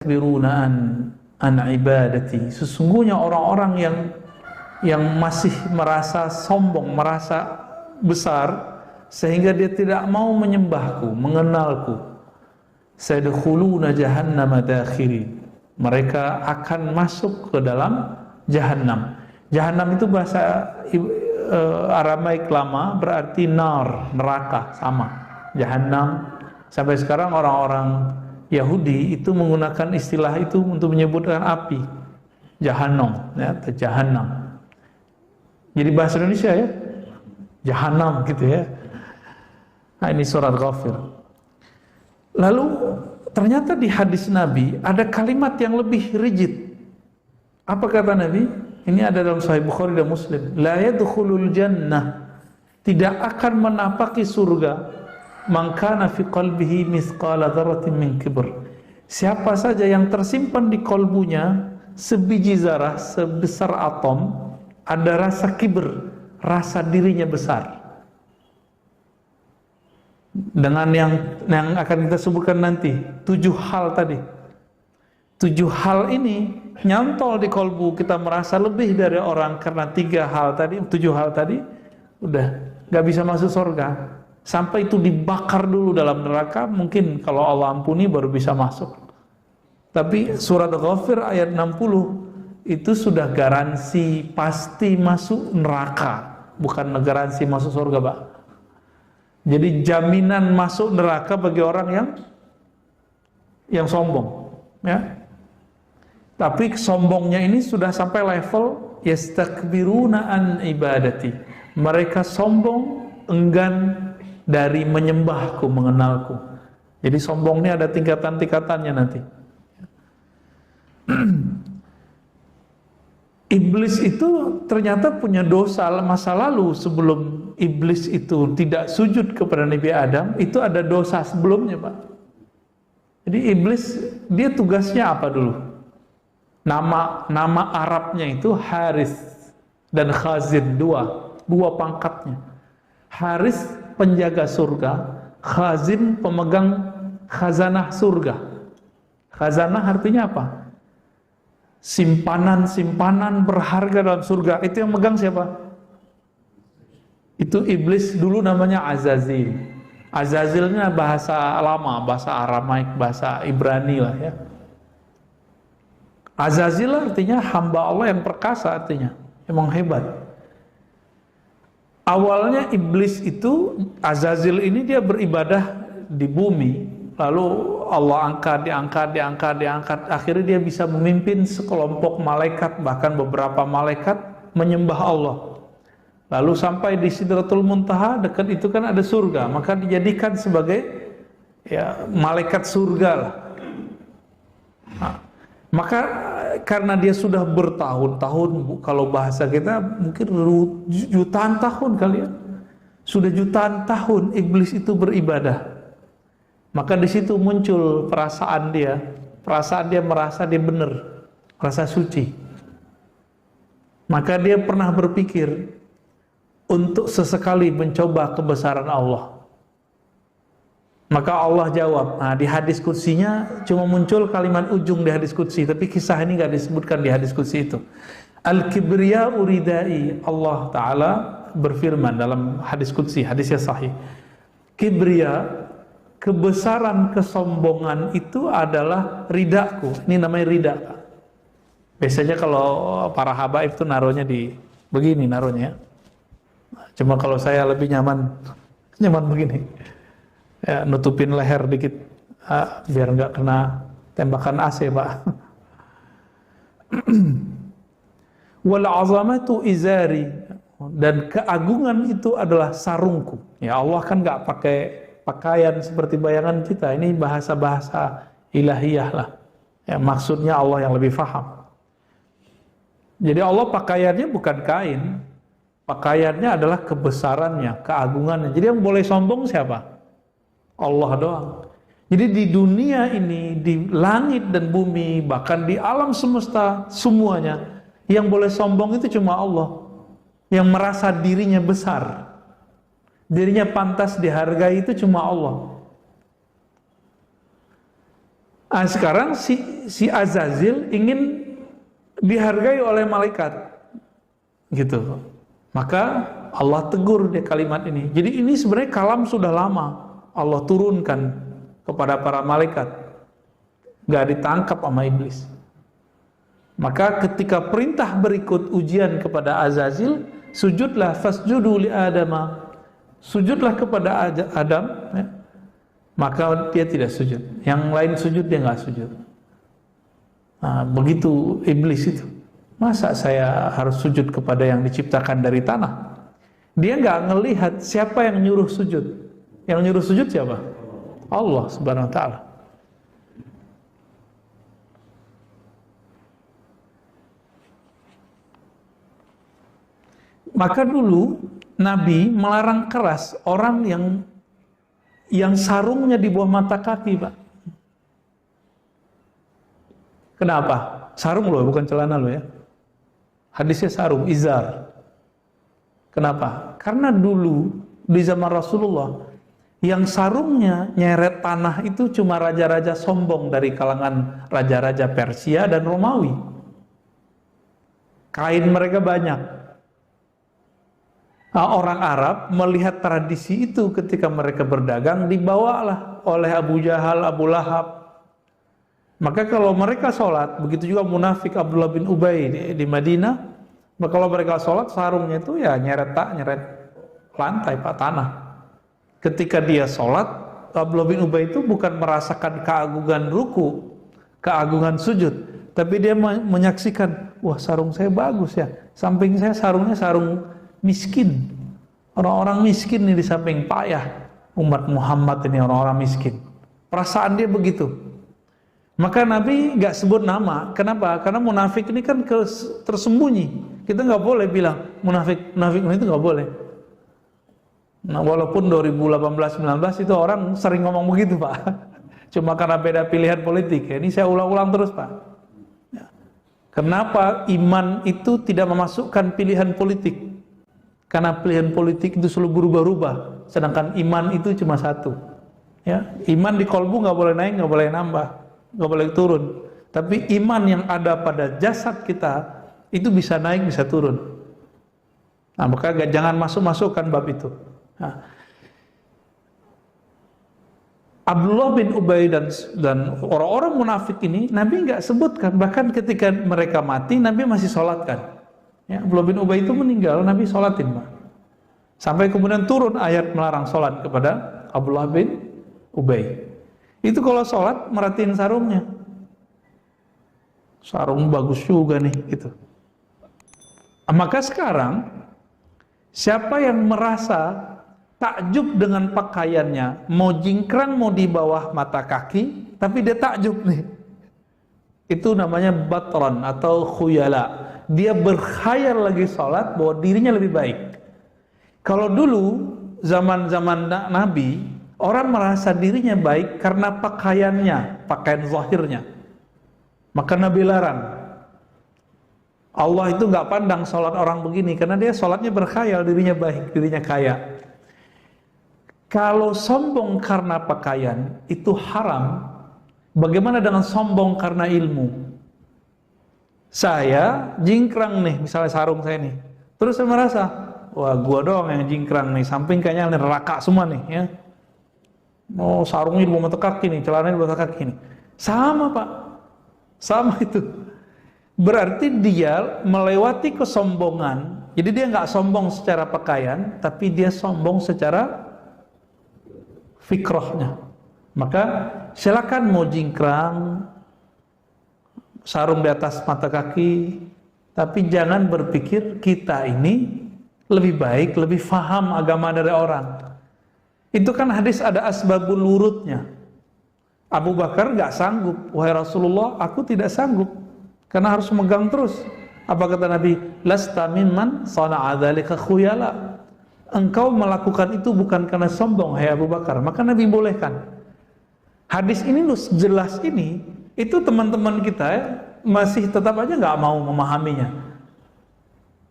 yastakbiruna an ibadati. Sesungguhnya orang-orang yang masih merasa sombong, merasa besar sehingga dia tidak mau menyembahku, mengenalku. Sayadkhuluna jahannama dakhirin. Mereka akan masuk ke dalam jahannam. Jahannam itu bahasa Aramaik lama berarti nar, neraka, sama. Jahannam. Sampai sekarang orang-orang Yahudi itu menggunakan istilah itu untuk menyebutkan api. Jahannam, ya, atau jahannam. Jadi bahasa Indonesia ya, jahannam gitu ya. Nah, ini surat Ghafir. Lalu ternyata di hadis Nabi ada kalimat yang lebih rigid. Apa kata Nabi? Ini ada dalam Sahih Bukhari dan Muslim. La yadkhulul jannah, tidak akan menapaki surga man kana fi qalbihi mithqala dzarratin min kibr. Siapa saja yang tersimpan di kalbunya sebiji zarah, sebesar atom, ada rasa kibr, rasa dirinya besar. Dengan yang akan kita sebutkan nanti, 7 hal tadi. 7 hal ini nyantol di kalbu, kita merasa lebih dari orang karena 3 hal tadi, 7 hal tadi, udah gak bisa masuk surga. Sampai itu dibakar dulu dalam neraka, mungkin kalau Allah ampuni baru bisa masuk. Tapi surat Ghafir ayat 60 itu sudah garansi pasti masuk neraka, bukan garansi masuk surga, Pak. Jadi jaminan masuk neraka bagi orang yang sombong, ya. Tapi sombongnya ini sudah sampai level yastakbiruna an ibadati. Mereka sombong, enggan dari menyembahku, mengenalku. Jadi sombong ini ada tingkatan-tingkatannya nanti. Iblis itu ternyata punya dosa masa lalu. Sebelum iblis itu tidak sujud kepada Nabi Adam, itu ada dosa sebelumnya, Pak. Jadi iblis, dia tugasnya apa dulu? Nama Arabnya itu Haris dan Khazin, dua pangkatnya. Haris penjaga surga, Khazin pemegang khazanah surga. Khazanah artinya apa? Simpanan berharga dalam surga. Itu yang megang siapa? Itu iblis, dulu namanya Azazil. Azazilnya bahasa lama, bahasa Aramaik, bahasa Ibrani lah ya. Azazil artinya hamba Allah yang perkasa, artinya emang hebat. Awalnya iblis itu, Azazil ini dia beribadah di bumi, lalu Allah diangkat, akhirnya dia bisa memimpin sekelompok malaikat, bahkan beberapa malaikat menyembah Allah. Lalu sampai di Sidratul Muntaha, dekat itu kan ada surga, maka dijadikan sebagai ya malaikat surga lah. Nah, maka karena dia sudah bertahun-tahun, kalau bahasa kita mungkin jutaan tahun kali ya, sudah jutaan tahun iblis itu beribadah. Maka di situ muncul perasaan dia merasa dia benar, merasa suci. Maka dia pernah berpikir untuk sesekali mencoba kebesaran Allah. Maka Allah jawab. Nah, di hadis qudsinya cuma muncul kalimat ujung di hadis qudsi, tapi kisah ini nggak disebutkan di hadis qudsi itu. Al-kibriya uridai. Allah Ta'ala berfirman dalam hadis qudsi, hadisnya sahih. Kibriya, kebesaran, kesombongan itu adalah ridaku. Ini namanya rida. Biasanya kalau para habaib itu naruhnya di begini naruhnya. Cuma kalau saya lebih nyaman begini. Ya, nutupin leher dikit biar nggak kena tembakan AC, Pak. Wal azamatu izari, dan keagungan itu adalah sarungku. Ya, Allah kan nggak pakai pakaian seperti bayangan kita. Ini bahasa-bahasa ilahiyah lah. Ya, maksudnya Allah yang lebih faham. Jadi Allah pakaiannya bukan kain. Pakaiannya adalah kebesarannya, keagungannya. Jadi yang boleh sombong siapa? Allah doang. Jadi di dunia ini, di langit dan bumi, bahkan di alam semesta semuanya, yang boleh sombong itu cuma Allah. Yang merasa dirinya besar, dirinya pantas dihargai itu cuma Allah. Sekarang si Azazil ingin dihargai oleh malaikat, gitu. Maka Allah tegur dia kalimat ini. Jadi ini sebenarnya kalam sudah lama Allah turunkan kepada para malaikat, nggak ditangkap sama iblis. Maka ketika perintah berikut ujian kepada Azazil, sujudlah fasjudu li Adama, sujudlah kepada Adam, ya. Maka dia tidak sujud. Yang lain sujud, dia nggak sujud. Nah, begitu iblis itu. Masa saya harus sujud kepada yang diciptakan dari tanah? Dia nggak ngelihat siapa yang nyuruh sujud. Yang nyuruh sujud siapa? Allah Subhanahu Wa Taala. Maka dulu Nabi melarang keras orang yang sarungnya di bawah mata kaki, Pak. Kenapa? Sarung loh, bukan celana loh ya. Hadisnya sarung, izar. Kenapa? Karena dulu di zaman Rasulullah yang sarungnya nyeret tanah itu cuma raja-raja sombong dari kalangan raja-raja Persia dan Romawi. Kain mereka banyak. Orang Arab melihat tradisi itu ketika mereka berdagang, dibawalah oleh Abu Jahal, Abu Lahab. Maka kalau mereka sholat, begitu juga munafik Abdullah bin Ubay di Madinah, maka kalau mereka sholat, sarungnya itu ya nyeret lantai, Pak, tanah. Ketika dia sholat, Abdullah bin Ubay itu bukan merasakan keagungan ruku, keagungan sujud, tapi dia menyaksikan, wah sarung saya bagus ya, samping saya sarungnya sarung miskin. Orang-orang miskin ini di samping payah umat Muhammad ini, orang-orang miskin. Perasaan dia begitu. Maka Nabi nggak sebut nama. Kenapa? Karena munafik ini kan tersembunyi. Kita nggak boleh bilang munafik itu nggak boleh. Nah, walaupun 2018-19 itu orang sering ngomong begitu, Pak. Cuma karena beda pilihan politik. Ini saya ulang-ulang terus, Pak. Kenapa iman itu tidak memasukkan pilihan politik? Karena pilihan politik itu selalu berubah-ubah, sedangkan iman itu cuma satu. Ya, iman di kolbu nggak boleh naik, nggak boleh nambah, nggak boleh turun. Tapi iman yang ada pada jasad kita itu bisa naik, bisa turun. Nah, maka jangan masukkan bab itu. Nah, Abdullah bin Ubay dan orang-orang munafik ini Nabi nggak sebutkan, bahkan ketika mereka mati Nabi masih sholatkan. Ya, Abdullah bin Ubay itu meninggal, Nabi sholatin, Pak. Sampai kemudian turun ayat melarang sholat kepada Abdullah bin Ubay. Itu kalau sholat merhatiin sarungnya. Sarung bagus juga nih, gitu. Maka sekarang siapa yang merasa takjub dengan pakaiannya, mau jingkrang mau di bawah mata kaki, tapi dia takjub nih, itu namanya batran atau khuyala. Dia berkhayal lagi sholat bahwa dirinya lebih baik. Kalau dulu zaman-zaman Nabi, orang merasa dirinya baik karena pakaiannya, pakaian zahirnya. Maka Nabi larang. Allah itu nggak pandang sholat orang begini karena dia sholatnya berkhayal dirinya baik, dirinya kaya. Kalau sombong karena pakaian itu haram. Bagaimana dengan sombong karena ilmu? Saya jingkrang nih, misalnya sarung saya nih, terus saya merasa, wah gua doang yang jingkrang nih, samping kayaknya neraka semua nih, ya. Oh sarungnya di bawah mata kaki nih, celananya di bawah mata kaki nih, sama, Pak, sama itu. Berarti dia melewati kesombongan. Jadi dia nggak sombong secara pakaian, tapi dia sombong secara fikrahnya. Maka silakan mau jingkrang, sarung di atas mata kaki, tapi jangan berpikir kita ini lebih baik, lebih faham agama dari orang. Itu kan hadis ada asbabul wurudnya. Abu Bakar nggak sanggup, wahai Rasulullah, aku tidak sanggup karena harus megang terus. Apa kata Nabi? Lasta mimman sana'a dzalika khuyala. Engkau melakukan itu bukan karena sombong, hai Abu Bakar. Maka Nabi bolehkan. Hadis ini jelas ini, itu teman-teman kita masih tetap aja nggak mau memahaminya.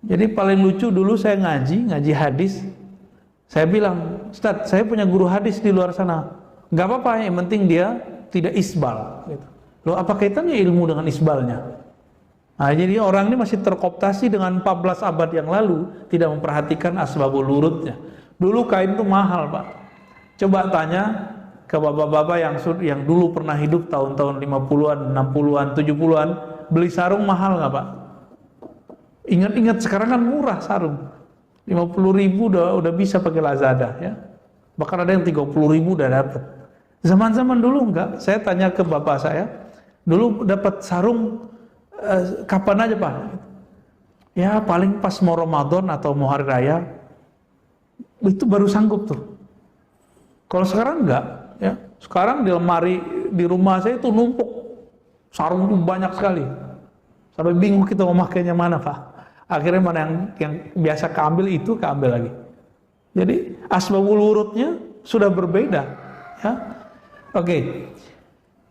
Jadi paling lucu dulu saya ngaji hadis. Saya bilang, Ustadz, saya punya guru hadis di luar sana. Nggak apa-apa, yang penting dia tidak isbal. Gitu. Loh, apa kaitannya ilmu dengan isbalnya? Nah, jadi orang ini masih terkooptasi dengan 14 abad yang lalu, tidak memperhatikan asbabul wurudnya. Dulu kain itu mahal, Pak. Coba tanya ke bapak-bapak yang dulu pernah hidup tahun-tahun 50-an, 60-an, 70-an, beli sarung mahal nggak, Pak? Ingat-ingat sekarang kan murah sarung. 50.000 udah bisa pakai Lazada, ya. Bahkan ada yang 30.000 udah dapat. Zaman-zaman dulu enggak. Saya tanya ke bapak saya, dulu dapat sarung kapan aja, Pak? Ya paling pas mau Ramadan atau mau hari raya, itu baru sanggup tuh. Kalau sekarang enggak, ya. Sekarang di lemari di rumah saya itu numpuk sarung itu banyak sekali. Sampai bingung kita mau makainya mana, Pak. Akhirnya mana yang biasa keambil itu keambil lagi. Jadi asbabul wurudnya sudah berbeda, ya. Oke.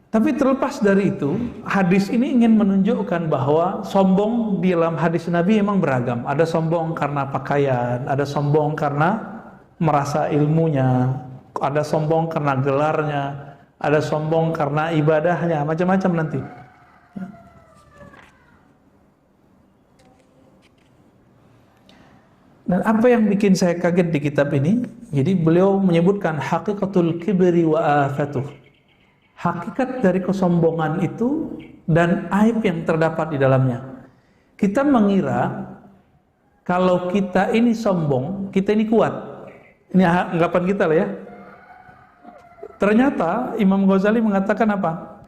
Tapi terlepas dari itu, hadis ini ingin menunjukkan bahwa sombong di dalam hadis Nabi memang beragam. Ada sombong karena pakaian, ada sombong karena merasa ilmunya, ada sombong karena gelarnya, ada sombong karena ibadahnya, macam-macam nanti. Dan apa yang bikin saya kaget di kitab ini, jadi beliau menyebutkan haqiqatul kibri wa afatuh. Hakikat dari kesombongan itu dan aib yang terdapat di dalamnya. Kita mengira kalau kita ini sombong, kita ini kuat. Ini anggapan kita lah ya. Ternyata Imam Ghazali mengatakan apa?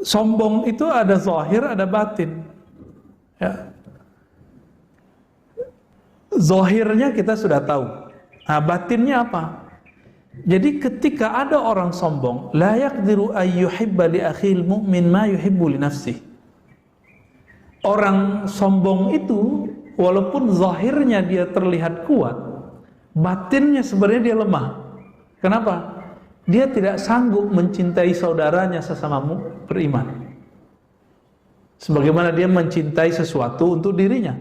Sombong itu ada zahir, ada batin. Ya. Zahirnya kita sudah tahu. Nah, batinnya apa? Jadi ketika ada orang sombong, la yaqdiru ay yuhibba li akhil mu'min ma yuhibbu li nafsihi. Orang sombong itu walaupun zahirnya dia terlihat kuat, batinnya sebenarnya dia lemah. Kenapa? Dia tidak sanggup mencintai saudaranya sesama beriman. Sebagaimana dia mencintai sesuatu untuk dirinya.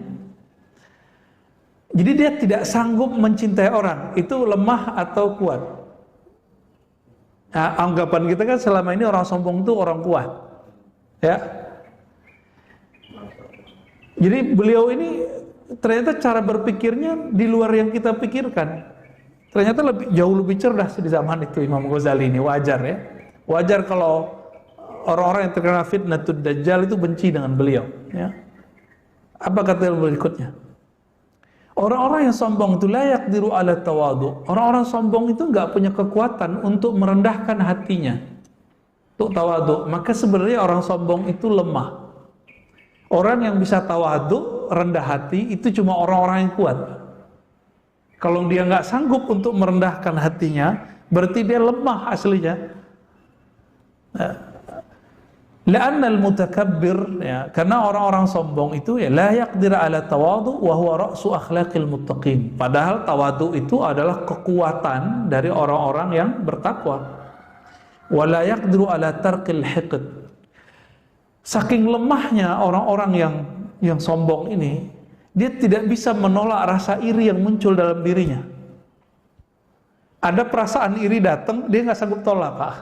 Jadi dia tidak sanggup mencintai orang. Itu lemah atau kuat? Nah, anggapan kita kan selama ini orang sombong itu orang kuat, ya. Jadi beliau ini ternyata cara berpikirnya di luar yang kita pikirkan. Ternyata jauh lebih cerdas di zaman itu Imam Ghazali ini. Wajar ya. Wajar kalau orang-orang yang terkena fitnatud dajjal itu benci dengan beliau, ya. Apa kata berikutnya? Orang-orang yang sombong itu layak diru ala tawadu. Orang-orang sombong itu nggak punya kekuatan untuk merendahkan hatinya, untuk tawadu. Maka sebenarnya orang sombong itu lemah. Orang yang bisa tawadu, rendah hati, itu cuma orang-orang yang kuat. Kalau dia nggak sanggup untuk merendahkan hatinya, berarti dia lemah aslinya. La'anna al-mutakabbir, ya, karena orang-orang sombong itu ya la yaqdir ala tawadu wa huwa ra'su akhlaqil muttaqin. Padahal tawadu itu adalah kekuatan dari orang-orang yang bertakwa. Wa la yaqdiru ala tarkil hiqd. Saking lemahnya orang-orang yang sombong ini, dia tidak bisa menolak rasa iri yang muncul dalam dirinya. Ada perasaan iri datang, dia nggak sanggup tolak, Pak.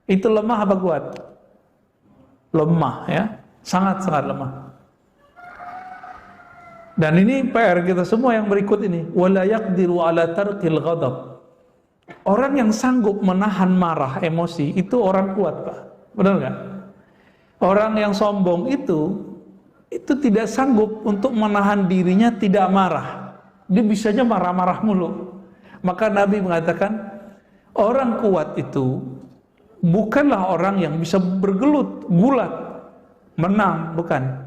Itu lemah apa kuat? Lemah, ya, sangat-sangat lemah. Dan ini PR kita semua yang berikut ini. Wala yaqdiru ala tarkil ghadab. Orang yang sanggup menahan marah, emosi, itu orang kuat, Pak. Benar nggak? Orang yang sombong itu tidak sanggup untuk menahan dirinya tidak marah. Dia bisanya marah-marah mulu. Maka Nabi mengatakan, orang kuat itu bukanlah orang yang bisa bergelut, gulat, menang, bukan.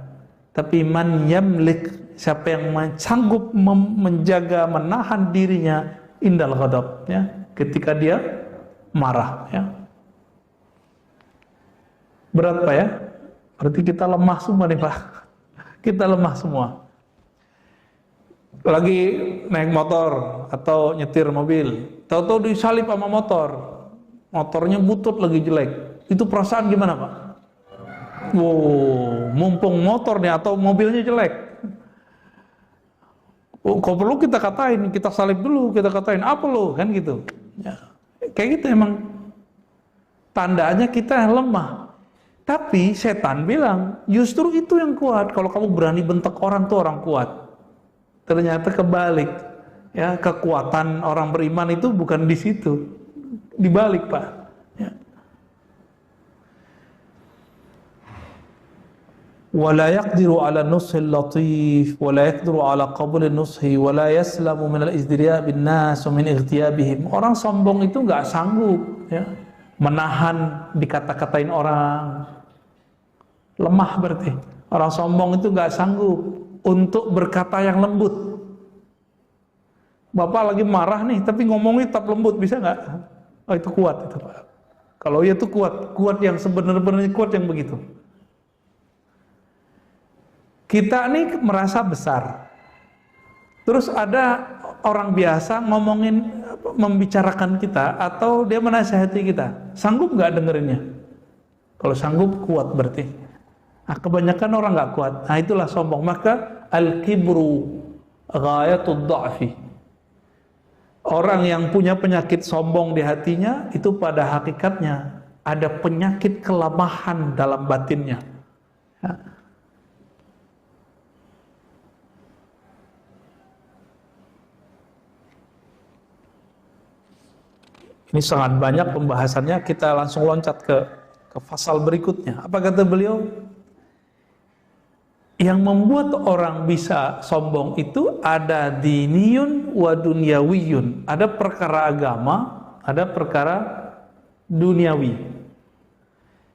Tapi man yamlik, siapa yang sanggup menjaga, menahan dirinya indal ghadab, ya, ketika dia marah, ya. Berat, Pak, ya? Berarti kita lemah semua nih, Pak. Kita lemah semua. Lagi naik motor atau nyetir mobil, tahu-tahu disalip sama motor. Motornya butut lagi jelek. Itu perasaan gimana, Pak? Wow, mumpung motornya atau mobilnya jelek. Oh, kalau perlu kita katain, kita salib dulu, kita katain, apa lo? Kan gitu. Ya, kayak gitu emang. Tandanya kita lemah. Tapi setan bilang, justru itu yang kuat. Kalau kamu berani bentak orang tuh orang kuat. Ternyata kebalik. Ya, kekuatan orang beriman itu bukan di situ. Dibalik, Pak. Ya. ولا يقدر على النصح اللطيف ولا يقدر على قبول النصح ولا يسلم من الازدراء بالناس ومن اغتيابهم. Orang sombong itu nggak sanggup ya, menahan dikata-katain orang. Lemah berarti. Orang sombong itu nggak sanggup untuk berkata yang lembut. Bapak lagi marah nih, tapi ngomongnya tetap lembut, bisa nggak? Oh, itu kuat itu, Pak. Kalau iya itu kuat yang sebenarnya kuat yang begitu. Kita nih merasa besar. Terus ada orang biasa ngomongin, membicarakan kita, atau dia menasihati kita. Sanggup nggak dengerinnya? Kalau sanggup, kuat berarti. Nah, kebanyakan orang nggak kuat. Nah, itulah sombong. Maka al-kibru ghayatud dha'fi. Orang yang punya penyakit sombong di hatinya, itu pada hakikatnya ada penyakit kelemahan dalam batinnya. Ya. Ini sangat banyak pembahasannya, kita langsung loncat ke pasal berikutnya. Apa kata beliau? Yang membuat orang bisa sombong itu ada diniyun wa dunyawiyun. Ada perkara agama, ada perkara duniawi.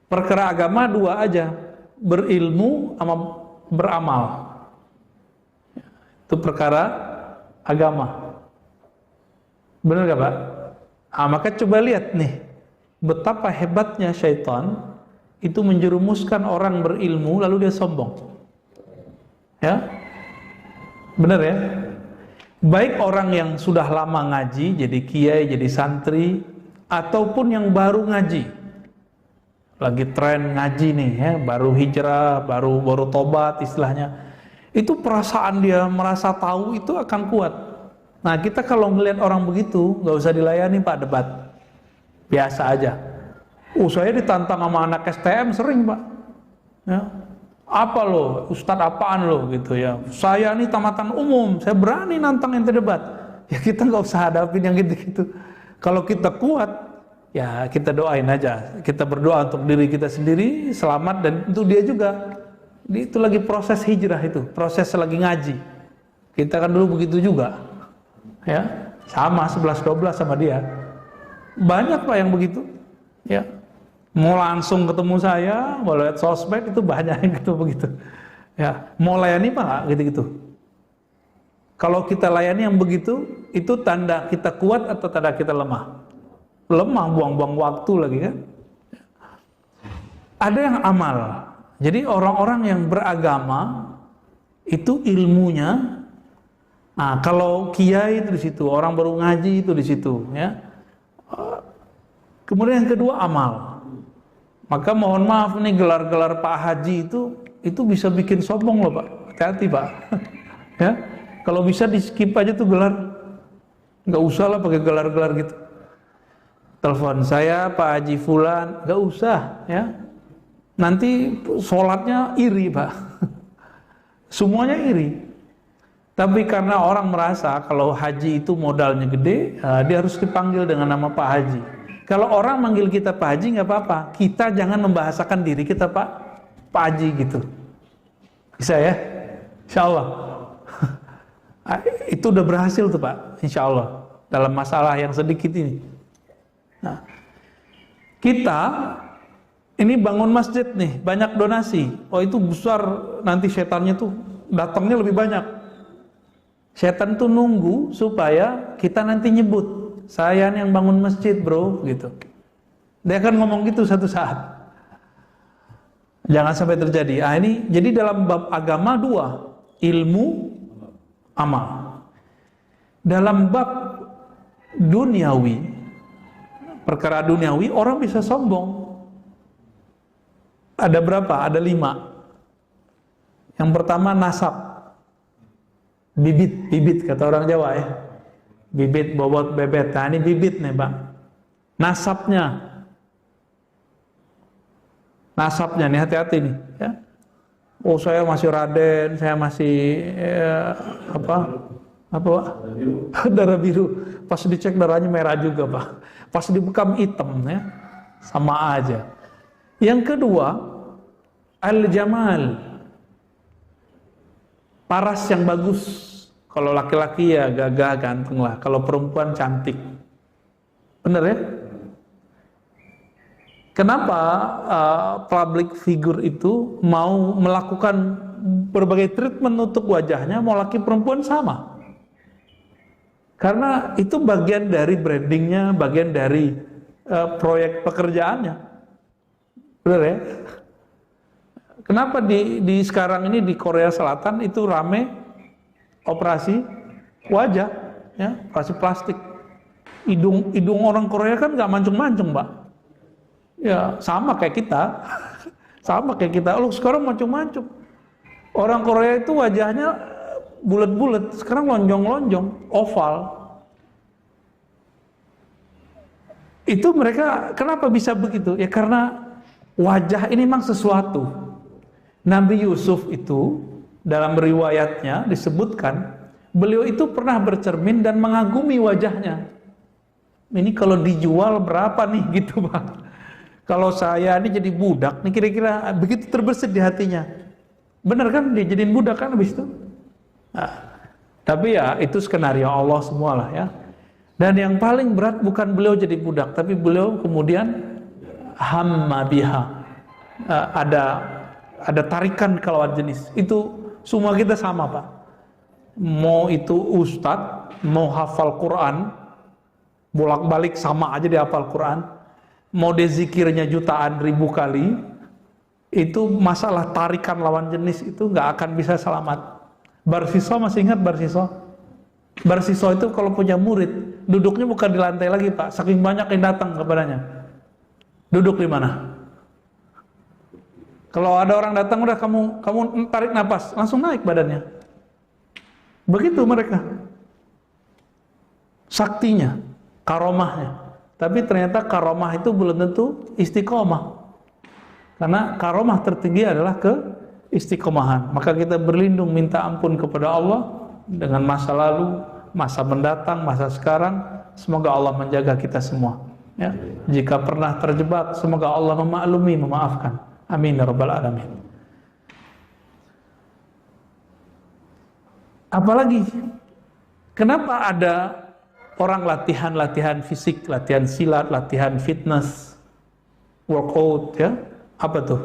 Perkara agama dua aja, berilmu sama beramal. Itu perkara agama. Benar gak, Pak? Maka coba lihat nih, betapa hebatnya syaitan itu menjerumuskan orang berilmu lalu dia sombong. Ya, benar ya. Baik orang yang sudah lama ngaji, jadi kiai, jadi santri, ataupun yang baru ngaji, lagi tren ngaji nih, ya, baru hijrah, baru tobat istilahnya, itu perasaan dia merasa tahu itu akan kuat. Nah, kita kalau ngelihat orang begitu, nggak usah dilayani, Pak, debat. Biasa aja. Saya ditantang sama anak STM sering, Pak. Ya. Apa lo, Ustadz apaan lo gitu ya. Saya nih tamatan umum, saya berani nantang ente debat. Ya kita nggak usah hadapin yang gitu-gitu. Kalau kita kuat, ya kita doain aja. Kita berdoa untuk diri kita sendiri, selamat, dan untuk dia juga. Itu lagi proses hijrah itu, proses lagi ngaji. Kita kan dulu begitu juga. Ya, sama 11-12 sama dia. Banyak, Pak, yang begitu. Ya. Mau langsung ketemu saya, mau lihat sosmed, itu banyak yang gitu begitu. Ya, mau layani Pak, gitu-gitu. Kalau kita layani yang begitu, itu tanda kita kuat atau tanda kita lemah? Lemah, buang-buang waktu lagi kan. Ada yang amal. Jadi orang-orang yang beragama itu ilmunya. Nah, kalau kiai itu di situ, orang baru ngaji itu di situ, ya. Kemudian yang kedua amal. Maka mohon maaf nih, gelar-gelar Pak Haji itu bisa bikin sombong loh, Pak. Hati-hati, Pak. Ya, kalau bisa di skip aja tuh gelar. Nggak usah lah pakai gelar-gelar gitu. Telepon saya Pak Haji Fulan, nggak usah, ya. Nanti sholatnya iri, Pak. Semuanya iri. Tapi karena orang merasa kalau haji itu modalnya gede, dia harus dipanggil dengan nama Pak Haji. Kalau orang manggil kita Pak Haji nggak apa-apa, kita jangan membahasakan diri kita Pak Haji gitu. Bisa ya? Insya Allah. Itu udah berhasil tuh Pak, insya Allah, dalam masalah yang sedikit ini. Nah, kita ini bangun masjid nih, banyak donasi. Oh itu besar, nanti setannya tuh datangnya lebih banyak. Setan tuh nunggu supaya kita nanti nyebut, saya yang bangun masjid bro, gitu. Dia akan ngomong gitu satu saat. Jangan sampai terjadi. Ini jadi dalam bab agama dua, ilmu, amal. Dalam bab duniawi, perkara duniawi, orang bisa sombong. Ada berapa? Ada 5. Yang pertama nasab. Bibit kata orang Jawa ya. Bibit, bobot, bebet. Nah ini bibit nih Pak. Nasabnya. nasabnya nih, hati-hati nih ya. Oh saya masih Raden, saya masih apa Pak? Darah biru. Pas dicek darahnya merah juga Pak. Pas dibekam hitam ya, sama aja. Yang kedua, al-jamal, paras yang bagus. Kalau laki-laki ya gagah ganteng lah. Kalau perempuan cantik. Bener ya? Kenapa public figure itu mau melakukan berbagai treatment untuk wajahnya, mau laki perempuan sama? Karena itu bagian dari brandingnya, bagian dari proyek pekerjaannya. Benar ya? Kenapa di sekarang ini di Korea Selatan itu rame operasi wajah, ya, operasi plastik. Hidung orang Korea kan nggak mancung-mancung, Pak. Ya sama kayak kita, sama kayak kita. Loh sekarang mancung-mancung. Orang Korea itu wajahnya bulat-bulat, sekarang lonjong-lonjong, oval. Itu mereka kenapa bisa begitu? Ya karena wajah ini memang sesuatu. Nabi Yusuf itu dalam riwayatnya disebutkan, beliau itu pernah bercermin dan mengagumi wajahnya. Ini kalau dijual berapa nih gitu, Pak? Kalau saya ini jadi budak, nih kira-kira begitu terbersit di hatinya. Benar kan dia jadiin budak kan habis itu? Nah, tapi ya itu skenario Allah semualah ya. Dan yang paling berat bukan beliau jadi budak, tapi beliau kemudian hamma biha. Ada tarikan ke lawan jenis. Itu semua kita sama, Pak. Mau itu ustadz, mau hafal Quran, bolak-balik sama aja dia hafal Quran. Mau dia zikirnya jutaan ribu kali, itu masalah tarikan lawan jenis itu nggak akan bisa selamat. Barsiso masih ingat Barsiso? Barsiso itu kalau punya murid, duduknya bukan di lantai lagi Pak, saking banyak yang datang kepadanya. Duduk di mana? Kalau ada orang datang, udah kamu tarik nafas, langsung naik badannya. Begitu mereka. Saktinya, karomahnya. Tapi ternyata karomah itu belum tentu istiqomah. Karena karomah tertinggi adalah keistiqomahan. Maka kita berlindung minta ampun kepada Allah dengan masa lalu, masa mendatang, masa sekarang. Semoga Allah menjaga kita semua. Ya. Jika pernah terjebak, semoga Allah memaklumi, memaafkan. Amin ya rabbal alamin. Apalagi, kenapa ada orang latihan fisik, latihan silat, latihan fitness, workout, ya, apa tuh?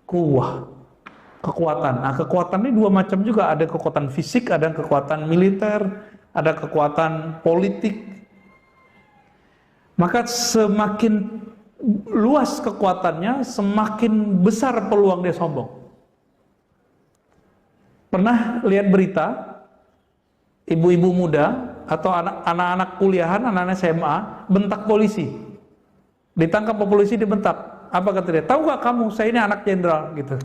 Kuwah, kekuatan. Nah, kekuatan ini dua macam juga. Ada kekuatan fisik, ada kekuatan militer, ada kekuatan politik. Maka semakin luas kekuatannya, semakin besar peluang dia sombong. Pernah lihat berita ibu-ibu muda atau anak-anak kuliahan, anak-anak SMA bentak polisi, ditangkap polisi, dibentak. Apa kata dia? Tahu gak kamu, saya ini anak jenderal gitu.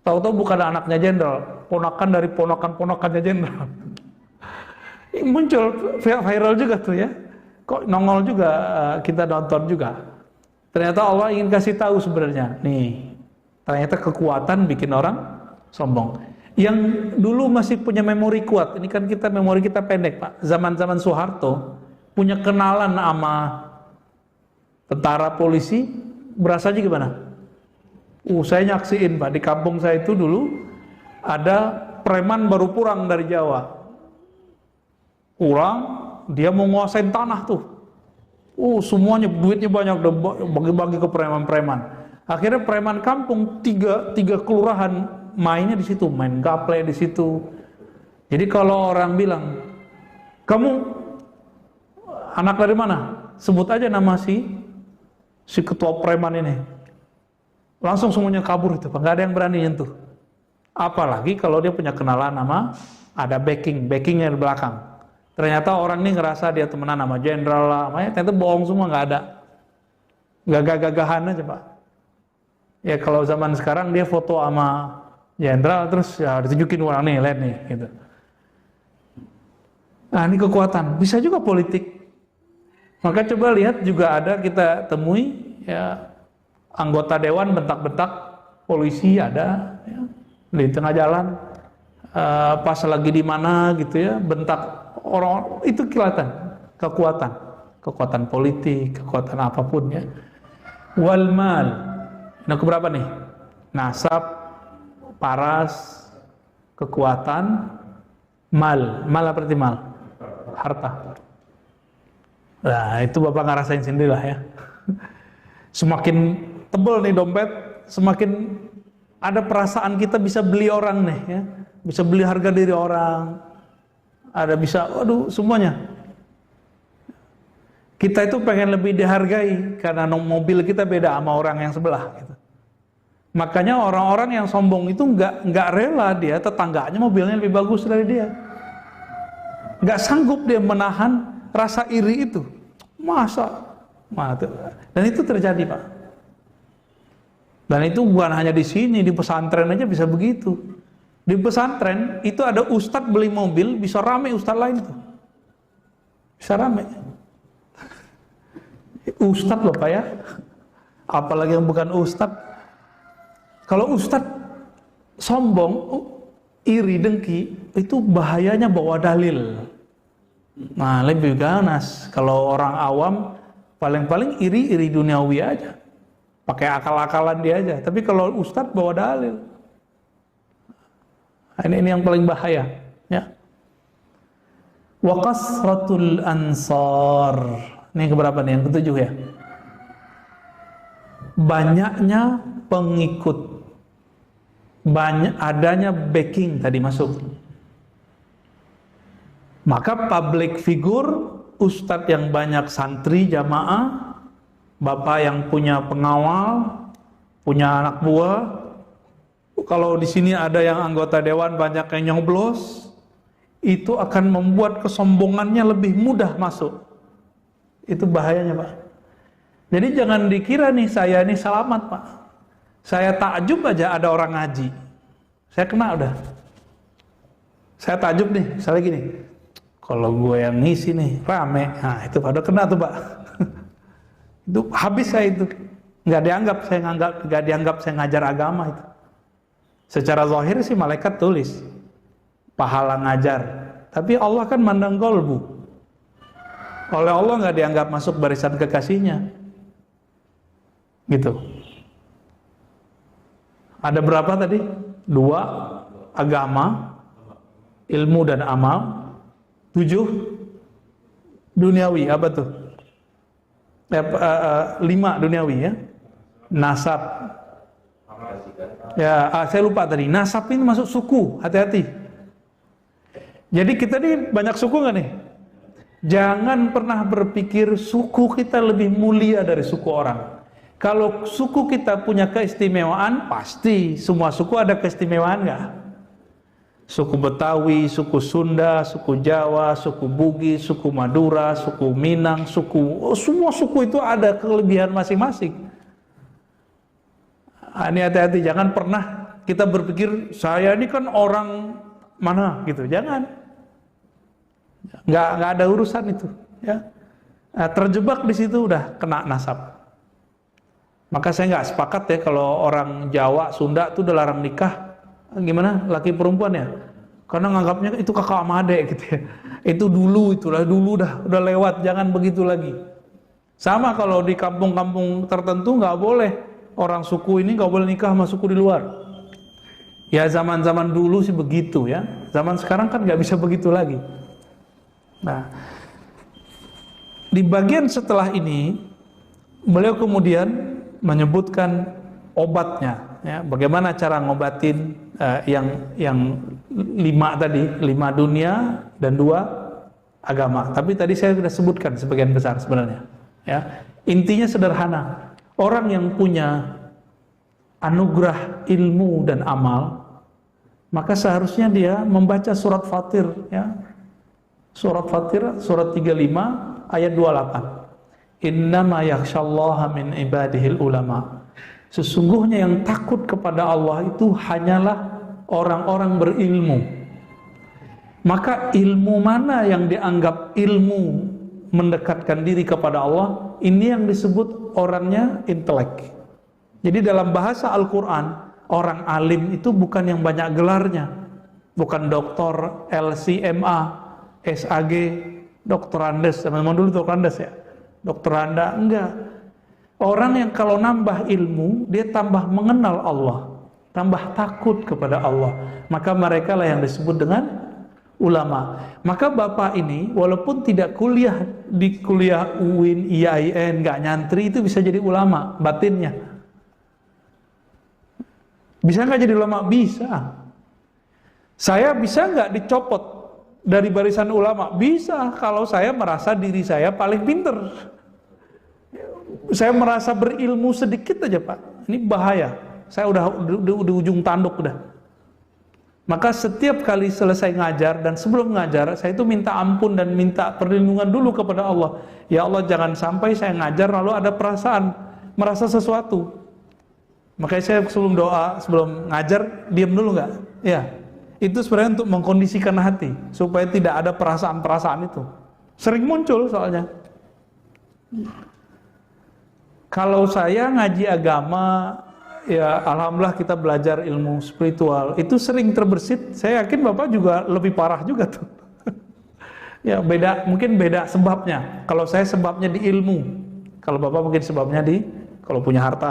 Tahu-tahu bukan anaknya jenderal, ponakan dari ponakan-ponakannya jenderal. Muncul viral juga tuh ya. Kok nongol juga, kita nonton juga. Ternyata Allah ingin kasih tahu sebenarnya. Nih, ternyata kekuatan bikin orang sombong. Yang dulu masih punya memori kuat, ini kan kita memori kita pendek Pak. Zaman-zaman Soeharto punya kenalan sama tentara polisi, berasanya gimana? Saya nyaksiin Pak, di kampung saya itu dulu ada preman baru pulang dari Jawa. Pulang, dia mau nguasain tanah tuh. Semuanya duitnya banyak, udah bagi-bagi ke preman-preman. Akhirnya preman kampung tiga kelurahan mainnya di situ, main gaple di situ. Jadi kalau orang bilang, kamu anak dari mana? Sebut aja nama si ketua preman ini. Langsung semuanya kabur itu, nggak ada yang berani nyentuh. Apalagi kalau dia punya kenalan nama, ada backingnya di belakang. Ternyata orang ini ngerasa dia temenan sama jenderal lah, ternyata bohong semua, nggak ada. Gagah-gagahan aja Pak. Ya kalau zaman sekarang dia foto sama jenderal terus ya ditunjukin orang nih, lihat nih gitu. Nah ini kekuatan, bisa juga politik. Maka coba lihat juga ada kita temui ya anggota dewan bentak-bentak polisi ada ya, di tengah jalan, pas lagi di mana gitu ya, bentak orang, itu kelihatan kekuatan politik, kekuatan apapun ya. Wal mal, nah keberapa nih? Nasab, paras, kekuatan, mal apa arti mal? Harta. Nah itu Bapak ngerasain sendirilah ya. Semakin tebel nih dompet, semakin ada perasaan kita bisa beli orang nih ya, bisa beli harga diri orang, ada bisa, waduh semuanya. Kita itu pengen lebih dihargai karena mobil kita beda sama orang yang sebelah. Gitu. Makanya orang-orang yang sombong itu nggak rela dia tetangganya mobilnya lebih bagus dari dia, nggak sanggup dia menahan rasa iri itu. Masa? Dan itu terjadi Pak. Dan itu bukan hanya di sini, di pesantren aja bisa begitu. Di pesantren itu ada ustadz beli mobil bisa rame ustadz lain tuh, bisa rame. Ustadz loh Pak ya, apalagi yang bukan ustadz. Kalau ustadz sombong, iri, dengki, itu bahayanya bawa dalil. Nah lebih ganas. Kalau orang awam paling-paling iri duniawi aja, pakai akal-akalan dia aja. Tapi kalau ustadz bawa dalil, ini yang paling bahaya ya. Wa kasratul ansar, ini keberapa nih? Yang ketujuh ya. Banyaknya pengikut, adanya backing tadi masuk. Maka public figure, ustadz yang banyak santri jamaah, bapak yang punya pengawal, punya anak buah. Kalau di sini ada yang anggota dewan banyak yang nyoblos, itu akan membuat kesombongannya lebih mudah masuk. Itu bahayanya Pak. Jadi jangan dikira nih saya ini selamat Pak. Saya takjub aja ada orang ngaji, saya kena udah. Saya takjub nih, misalnya gini, kalau gue yang ngisi nih rame, nah itu pada kena tuh Pak. Itu habis saya itu, nggak dianggap saya ngajar agama itu. Secara zahir sih malaikat tulis pahala ngajar, tapi Allah kan mandang kolbu. Oleh Allah nggak dianggap masuk barisan kekasihnya, gitu. Ada berapa tadi? 2, agama, ilmu dan amal. 7, duniawi, apa tuh? 5 duniawi ya. Nasab. Ya, saya lupa tadi. Nasab ini masuk suku, hati-hati. Jadi kita nih banyak suku nggak nih? Jangan pernah berpikir suku kita lebih mulia dari suku orang. Kalau suku kita punya keistimewaan, pasti semua suku ada keistimewaan nggak? Suku Betawi, suku Sunda, suku Jawa, suku Bugis, suku Madura, suku Minang, semua suku itu ada kelebihan masing-masing. Ini hati-hati, jangan pernah kita berpikir saya ini kan orang mana gitu, jangan. Nggak ada urusan itu, ya. Terjebak di situ udah kena nasab. Maka saya nggak sepakat ya kalau orang Jawa, Sunda tuh udah larang nikah. Gimana? Laki perempuan ya? Karena nganggapnya itu kakak sama adek gitu ya. Itu dulu udah lewat, jangan begitu lagi. Sama kalau di kampung-kampung tertentu nggak boleh orang suku ini nggak boleh nikah sama suku di luar. Ya zaman-zaman dulu sih begitu ya. Zaman sekarang kan nggak bisa begitu lagi. Nah, di bagian setelah ini beliau kemudian menyebutkan obatnya, ya, bagaimana cara ngobatin yang 5 tadi, 5 dunia dan 2 agama. Tapi tadi saya sudah sebutkan sebagian besar sebenarnya. Ya, intinya sederhana. Orang yang punya anugerah ilmu dan amal, maka seharusnya dia membaca surat Fatir, ya. Surat Fatir, surat 35 ayat 28. Innama yakhsyallaha min ibadihil ulama. Sesungguhnya yang takut kepada Allah itu hanyalah orang-orang berilmu. Maka ilmu mana yang dianggap ilmu mendekatkan diri kepada Allah, ini yang disebut orangnya intelek. Jadi dalam bahasa Al-Quran, orang alim itu bukan yang banyak gelarnya, bukan doktor, LCMA, SAG, doktorandes, teman-teman dulu doktorandes ya, doktoranda, enggak. Orang yang kalau nambah ilmu, dia tambah mengenal Allah, tambah takut kepada Allah, maka mereka lah yang disebut dengan ulama. Maka bapak ini walaupun tidak kuliah di kuliah UIN, IAIN, nggak nyantri, itu bisa jadi ulama batinnya. Bisa nggak jadi ulama? Bisa. Saya bisa nggak dicopot dari barisan ulama? Bisa, kalau saya merasa diri saya paling pinter. Saya merasa berilmu sedikit aja Pak, ini bahaya. Saya udah di ujung tanduk udah. Maka setiap kali selesai ngajar dan sebelum ngajar, saya itu minta ampun dan minta perlindungan dulu kepada Allah. Ya Allah, jangan sampai saya ngajar lalu ada perasaan merasa sesuatu. Makanya saya sebelum doa, sebelum ngajar, diam dulu nggak? Ya, itu sebenarnya untuk mengkondisikan hati supaya tidak ada perasaan-perasaan itu. Sering muncul soalnya. Kalau saya ngaji agama, ya alhamdulillah kita belajar ilmu spiritual, itu sering terbersit. Saya yakin Bapak juga lebih parah juga tuh. Ya beda, mungkin beda sebabnya. Kalau saya sebabnya di ilmu, kalau Bapak mungkin sebabnya di kalau punya harta,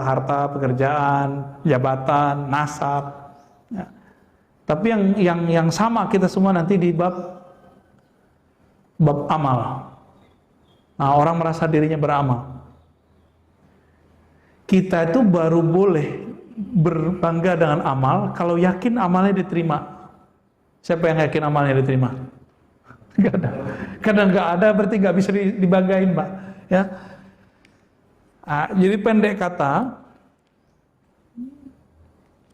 pekerjaan, jabatan, nasab. Ya. Tapi yang sama kita semua nanti di bab amal. Nah, orang merasa dirinya beramal. Kita itu baru boleh berbangga dengan amal kalau yakin amalnya diterima. Siapa yang yakin amalnya diterima? Gak ada. Kadang nggak ada berarti nggak bisa dibanggain, Pak. Ya. Jadi pendek kata,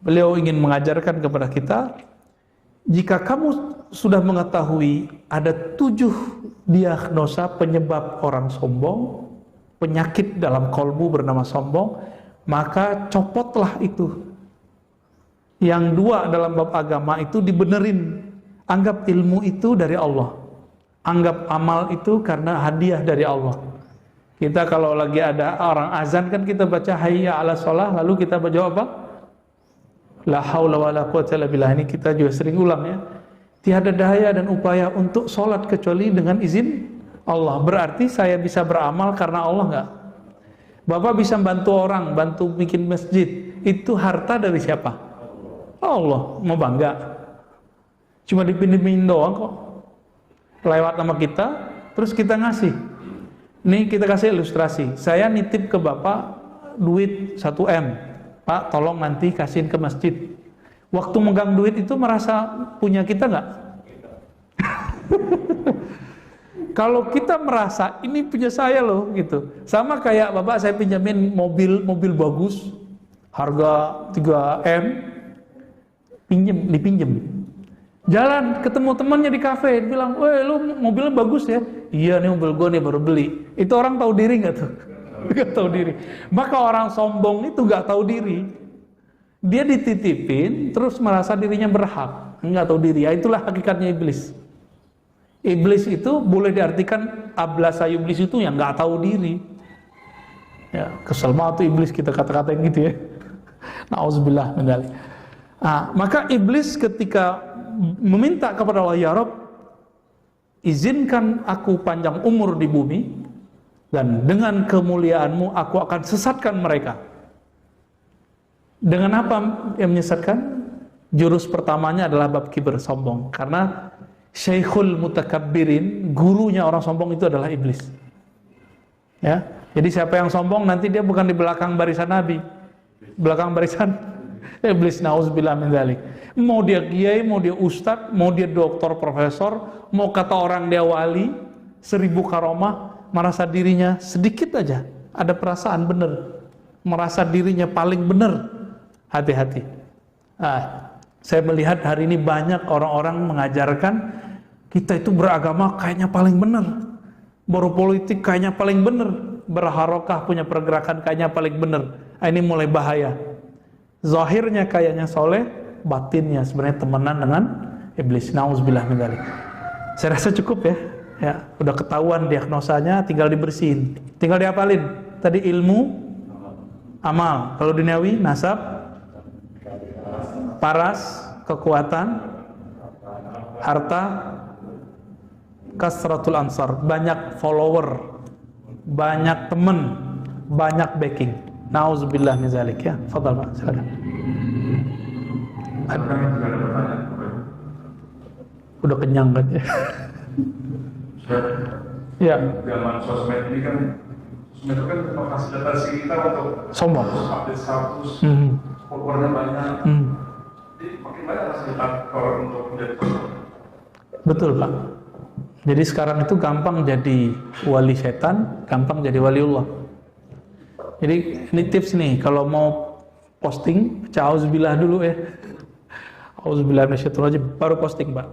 beliau ingin mengajarkan kepada kita, jika kamu sudah mengetahui ada 7 diagnosa penyebab orang sombong, penyakit dalam kolbu bernama sombong, maka copotlah itu. Yang 2 dalam bab agama itu dibenerin. Anggap ilmu itu dari Allah, anggap amal itu karena hadiah dari Allah. Kita kalau lagi ada orang azan kan kita baca hayya ala sholah, lalu kita baca apa? La haula wala quwwata illa billah. Ini kita juga sering ulang ya. Tiada daya dan upaya untuk sholat kecuali dengan izin Allah. Berarti saya bisa beramal karena Allah enggak? Bapak bisa bantu orang, bantu bikin masjid, itu harta dari siapa? Allah. Mau bangga? Cuma dipinjemin doang kok. Lewat nama kita, terus kita ngasih. Nih kita kasih ilustrasi. Saya nitip ke Bapak duit 1M. Pak, tolong nanti kasihin ke masjid. Waktu megang duit itu merasa punya kita nggak? Kalau kita merasa ini punya saya loh gitu. Sama kayak Bapak saya pinjamin mobil bagus, harga 3M, dipinjem. Jalan ketemu temannya di kafe, bilang, "Woi, lu mobilnya bagus ya?" "Iya nih mobil gue nih baru beli." Itu orang tahu diri nggak tuh? Nggak tahu diri. Maka orang sombong itu nggak tahu diri. Dia dititipin, terus merasa dirinya berhak, nggak tahu diri. Ya, itulah hakikatnya iblis. Iblis itu boleh diartikan ablasa iblis itu yang nggak tahu diri. Ya, kesel banget tuh iblis kita kata-katain gitu ya. Nauzubillah min dzalik. Maka iblis ketika meminta kepada Allah, ya Rabb, izinkan aku panjang umur di bumi dan dengan kemuliaanmu aku akan sesatkan mereka. Dengan apa yang menyesatkan? Jurus pertamanya adalah bab kibir, sombong. Karena Syekhul Mutakabbirin, gurunya orang sombong itu adalah iblis. Ya, jadi siapa yang sombong nanti dia bukan di belakang barisan Nabi, belakang barisan iblis. Nauzubillah min dzalik. Mau dia kiai, mau dia ustadz, mau dia doktor, profesor, mau kata orang dia wali, 1000 karomah, merasa dirinya sedikit aja ada perasaan benar, merasa dirinya paling benar. Hati-hati. Saya melihat hari ini banyak orang-orang mengajarkan kita itu beragama kayaknya paling benar, baru politik kayaknya paling benar, berharokah punya pergerakan kayaknya paling benar. Ini mulai bahaya. Zahirnya kayaknya soleh, batinnya sebenarnya temenan dengan iblis. Nauzubillah min dzalik. Saya rasa cukup ya. Ya, udah ketahuan diagnosanya, tinggal dibersihin, tinggal dihafalin. Tadi ilmu, amal. Kalau duniawi, nasab, paras, kekuatan, harta, kasratul ansar, banyak follower, banyak teman, banyak backing. Nauzubillah min zalik ya. Fadhal Pak, silakan. Udah kenyang kan ya? Ya. Zaman sosmed ini kan, sosmed itu kan memfasilitasi kita untuk sombong, update status, followernya banyak. Jadi makin banyak fasilitas orang untuk menjadi sosmed. Betul Pak. Jadi sekarang itu gampang jadi wali setan, gampang jadi waliullah. Jadi ini tips nih, kalau mau posting, auzubillah dulu ya. Auzubillah minasyaitonirrajim, baru posting Pak.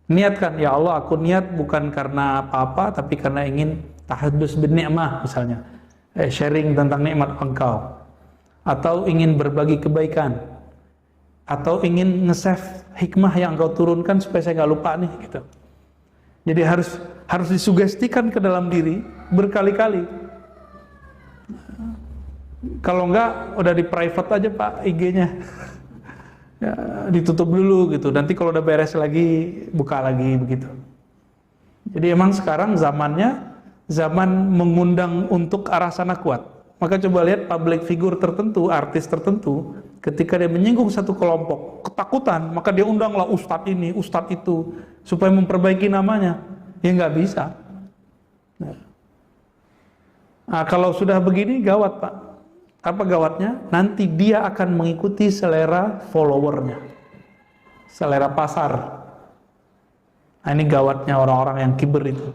Niatkan, ya Allah aku niat bukan karena apa-apa, tapi karena ingin tahaddus bin ni'mah misalnya. Sharing tentang nikmat Engkau. Atau ingin berbagi kebaikan. Atau ingin nge-save hikmah yang Engkau turunkan supaya saya nggak lupa nih gitu. Jadi harus disugestikan ke dalam diri berkali-kali. Kalau enggak udah di private aja Pak IG-nya. Ya, ditutup dulu gitu. Nanti kalau udah beres lagi buka lagi begitu. Jadi emang sekarang zamannya zaman mengundang untuk arah sana kuat. Maka coba lihat public figure tertentu, artis tertentu, ketika dia menyinggung satu kelompok ketakutan, maka dia undanglah ustadz ini, ustadz itu, supaya memperbaiki namanya. Ya nggak bisa. Nah, kalau sudah begini gawat Pak. Apa gawatnya? Nanti dia akan mengikuti selera followernya, selera pasar. Nah, ini gawatnya orang-orang yang kiber itu.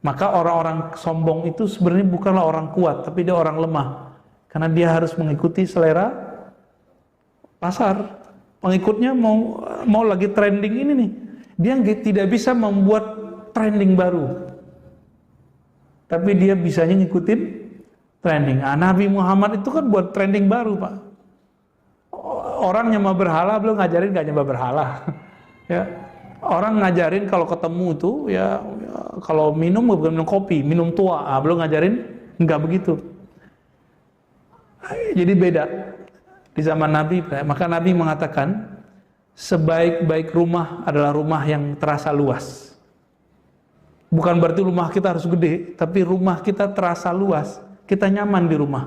Maka orang-orang sombong itu sebenarnya bukanlah orang kuat, tapi dia orang lemah. Karena dia harus mengikuti selera pasar. Pengikutnya mau lagi trending ini nih, dia tidak bisa membuat trending baru. Tapi dia bisanya ngikutin trending. Nah, Nabi Muhammad itu kan buat trending baru Pak. Orang nyembah berhala belum ngajarin gak nyembah berhala. Ya. Orang ngajarin kalau ketemu itu ya kalau minum bukan minum kopi, minum tua. Belum ngajarin enggak begitu. Jadi beda di zaman Nabi. Maka Nabi mengatakan sebaik-baik rumah adalah rumah yang terasa luas. Bukan berarti rumah kita harus gede, tapi rumah kita terasa luas. Kita nyaman di rumah.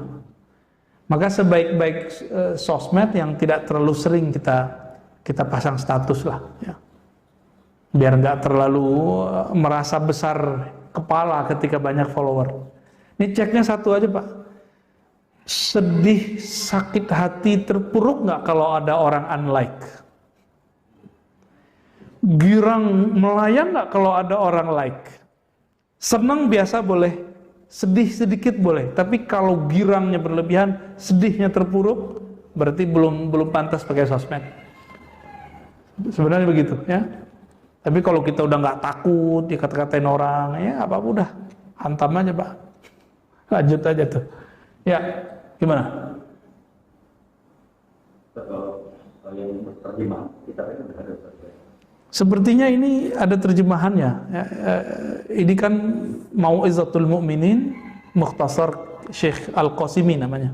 Maka sebaik-baik sosmed yang tidak terlalu sering kita pasang status lah ya. Biar nggak terlalu merasa besar kepala ketika banyak follower. Ini ceknya satu aja Pak. Sedih, sakit hati, terpuruk nggak kalau ada orang unlike? Girang, melayang nggak kalau ada orang like? Senang biasa boleh, sedih sedikit boleh. Tapi kalau girangnya berlebihan, sedihnya terpuruk, berarti belum pantas pakai sosmed. Sebenarnya begitu ya. Tapi kalau kita udah nggak takut dikata-katain orang, ya apa udah hantam aja Pak, lanjut aja tuh. Ya, gimana? Sepertinya ini ada terjemahannya. Ya, ini kan Mau'izatul Mu'minin, Mukhtasar Syekh Al-Qasimi namanya.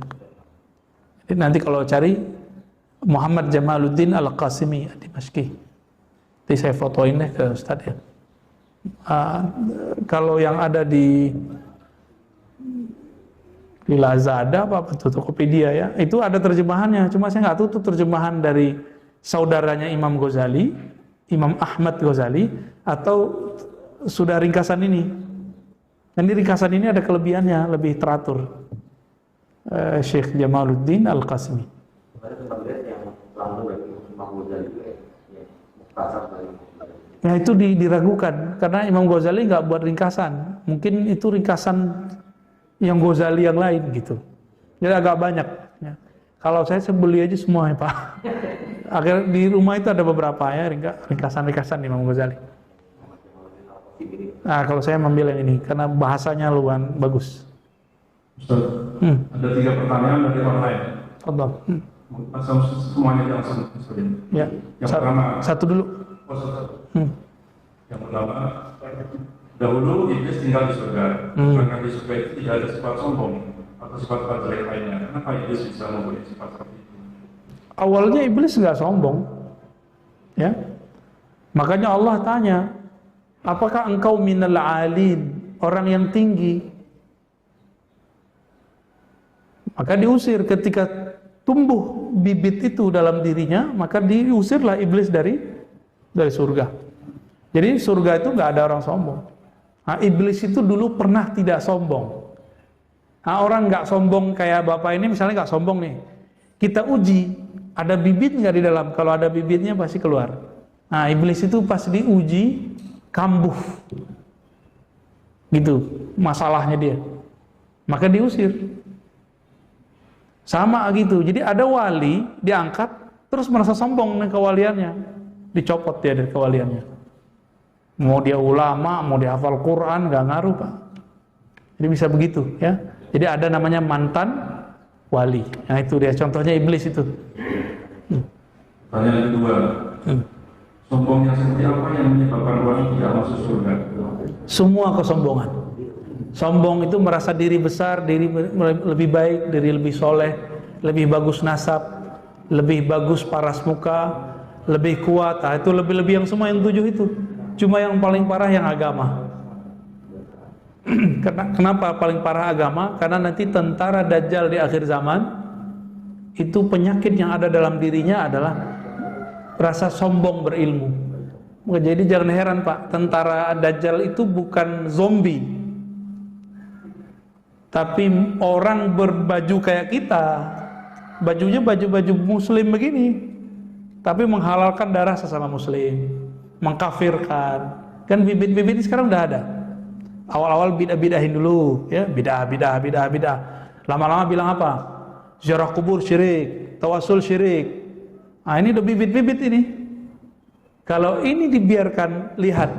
Jadi nanti kalau cari Muhammad Jamaluddin Al-Qasimi Dimashqi. Nanti saya fotoin deh ke Ustadz ya. Kalau yang ada di Lazada apa tuh Tokopedia ya, itu ada terjemahannya. Cuma saya nggak tahu itu terjemahan dari saudaranya Imam Ghazali, Imam Ahmad Ghazali, atau sudah ringkasan ini. Dan di ringkasan ini ada kelebihannya, lebih teratur. Syekh Jamaluddin Al-Qasimi. Ya itu diragukan karena Imam Ghazali nggak buat ringkasan, mungkin itu ringkasan yang Ghazali yang lain gitu. Jadi agak banyak. Ya. Kalau saya beli aja semua ya Pak. Akhirnya di rumah itu ada beberapa ya ringkasan-ringkasan Imam Ghazali. Nah kalau saya mengambil yang ini karena bahasanya luan bagus. Ustaz, ada 3 pertanyaan dari orang lain. Allah. Semuanya langsung. Ya. Yang pertama. Satu dulu. Yang pertama, dahulu iblis tinggal di surga. Karena di surga itu tidak ada sifat sombong. atau sifat-sifat jelek lainnya. Kenapa iblis bisa mempunyai sifat seperti itu? Awalnya iblis nggak sombong, ya. Makanya Allah tanya, apakah engkau minal alin, orang yang tinggi? Maka diusir ketika tumbuh bibit itu dalam dirinya, maka diusirlah iblis dari surga. Jadi surga itu nggak ada orang sombong. Nah, iblis itu dulu pernah tidak sombong. Nah, orang nggak sombong kayak bapak ini misalnya nggak sombong nih. Kita uji, ada bibit nggak di dalam? Kalau ada bibitnya pasti keluar. Nah, iblis itu pas diuji kambuh, gitu masalahnya dia. Maka diusir. Sama gitu. Jadi ada wali diangkat, terus merasa sombong dengan kewaliannya, dicopot dia dari kewaliannya. Mau dia ulama, mau dia hafal Quran, nggak ngaruh Pak. Jadi bisa begitu, ya. Jadi ada namanya mantan wali. Nah itu dia contohnya iblis itu. Pertanyaan kedua, sombong yang seperti apa yang menyebabkan orang tidak masuk surga? Semua kesombongan. Sombong itu merasa diri besar, diri lebih baik, diri lebih soleh, lebih bagus nasab, lebih bagus paras muka, lebih kuat. Nah, itu lebih-lebih yang semua yang 7 itu. Cuma yang paling parah yang agama. Kenapa paling parah agama? Karena nanti tentara Dajjal di akhir zaman itu penyakit yang ada dalam dirinya adalah rasa sombong berilmu. Jadi jangan heran Pak, tentara Dajjal itu bukan zombie, tapi orang berbaju kayak kita, bajunya baju-baju muslim begini, tapi menghalalkan darah sesama muslim, mengkafirkan. Kan bibit-bibit ini sekarang udah ada. Awal-awal bidah-bidahin dulu, ya, bidah. Lama-lama bilang apa? Ziarah kubur syirik, tawasul syirik. Nah, ini udah bibit-bibit ini. Kalau ini dibiarkan, lihat